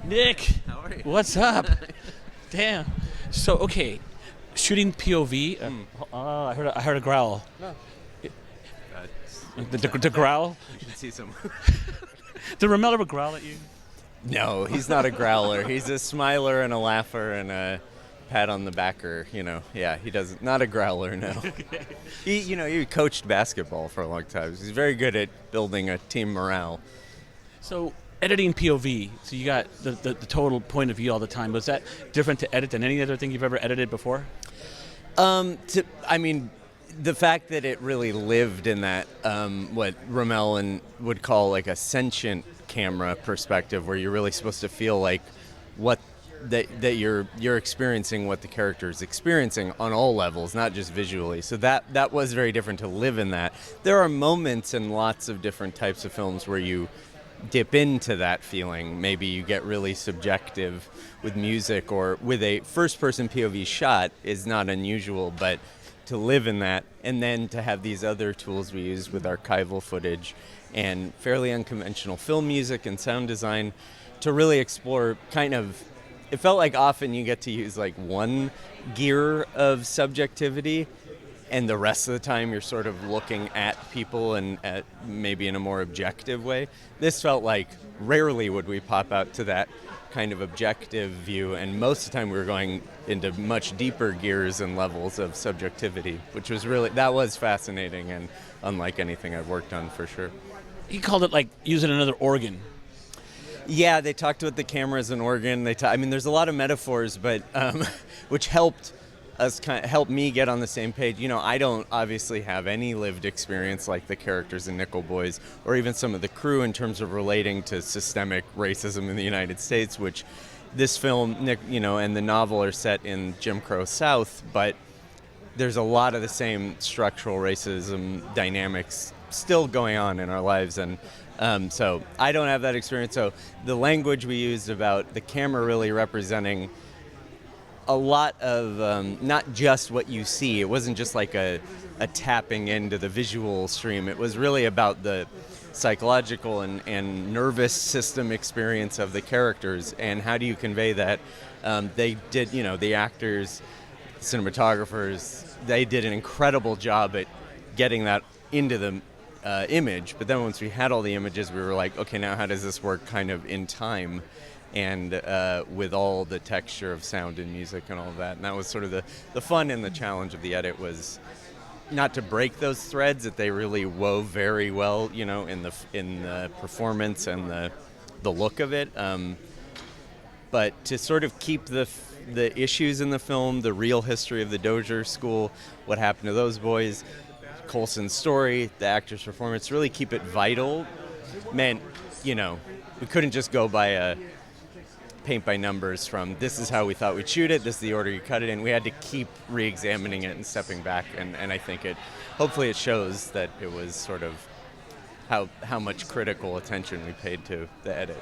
Nick, How are you? what's up? Damn. So okay, shooting POV. I heard a growl. No. The growl. You can see some. Did RaMell ever growl at you? No, he's not a growler. He's a smiler and a laugher and a pat on the backer. Yeah, he doesn't. Not a growler, no. He coached basketball for a long time. He's very good at building a team morale. So editing POV. So you got the total point of view all the time. Was that different to edit than any other thing you've ever edited before? The fact that it really lived in that what RaMell would call like a sentient camera perspective, where you're really supposed to feel like that you're experiencing what the character is experiencing on all levels, not just visually. So that was very different to live in that. There are moments in lots of different types of films where you dip into that feeling. Maybe you get really subjective with music, or with a first-person POV shot is not unusual, but to live in that, and then to have these other tools we use with archival footage and fairly unconventional film music and sound design to really explore it felt like often you get to use like one gear of subjectivity, and the rest of the time you're sort of looking at people and at maybe in a more objective way. This felt like rarely would we pop out to that kind of objective view, and most of the time we were going into much deeper gears and levels of subjectivity, which was fascinating and unlike anything I've worked on for sure. He called it like using another organ. Yeah, they talked about the camera as an organ. There's a lot of metaphors, but which helped me get on the same page. I don't obviously have any lived experience like the characters in Nickel Boys, or even some of the crew, in terms of relating to systemic racism in the United States, which this film, and the novel are set in Jim Crow South, but there's a lot of the same structural racism dynamics still going on in our lives, and so I don't have that experience. So the language we used about the camera really representing a lot of not just what you see. It wasn't just like a tapping into the visual stream. It was really about the psychological and nervous system experience of the characters, and how do you convey that. They did, the actors, cinematographers, they did an incredible job at getting that into the image. But then once we had all the images, we were like, okay, now how does this work kind of in time, and with all the texture of sound and music and all of that. And that was sort of the fun and the challenge of the edit, was not to break those threads that they really wove very well, in the performance and the look of it, but to sort of keep the issues in the film, the real history of the Dozier School, what happened to those boys, Coulson's story, the actor's performance, really keep it vital, meant, we couldn't just go by a paint by numbers from this is how we thought we'd shoot it, this is the order you cut it in. We had to keep re-examining it and stepping back, and I think hopefully it shows that it was sort of how much critical attention we paid to the edit.